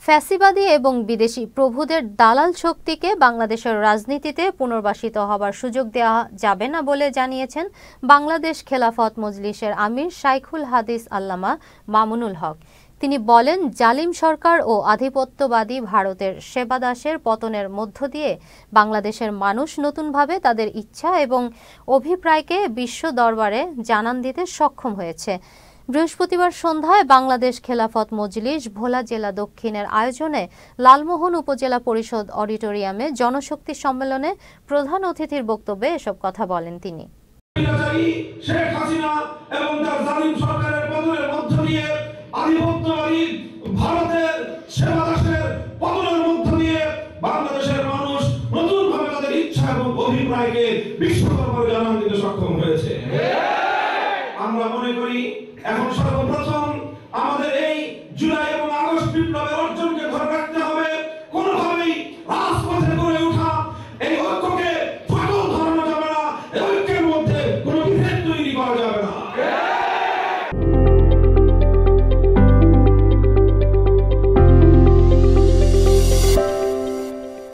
ফ্যাসিবাদী এবং বিদেশি প্রভুদের দালাল শক্তিকে বাংলাদেশের রাজনীতিতে পুনর্বাসিত হবার সুযোগ দেওয়া যাবে না বলে জানিয়েছেন বাংলাদেশ খেলাফত মজলিসের আমির শাইখুল হাদিস আল্লামা মামুনুল হক। তিনি বলেন, জালিম সরকার ও আধিপত্যবাদী ভারতের সেবাদাসের পতনের মধ্য দিয়ে বাংলাদেশের মানুষ নতুনভাবে তাদের ইচ্ছা এবং অভিপ্রায়কে বিশ্ব দরবারে জানান দিতে সক্ষম হয়েছে। বৃহস্পতিবার সন্ধ্যায় বাংলাদেশ খেলাফত মজলিস ভোলা জেলা দক্ষিণের আয়োজনে লালমোহন উপজেলা পরিষদ অডিটোরিয়ামে জনশক্তি সম্মেলনে প্রধান অতিথির বক্তব্যে এসব কথা বলেন তিনি। ভারতের সেবাদাসের পতনের মধ্য দিয়ে বাংলাদেশের মানুষ নতুনভাবে তাদের ইচ্ছা এবং অভিপ্রায়কে বিশ্ব দরবারে জানান দিতে সক্ষম হয়েছে।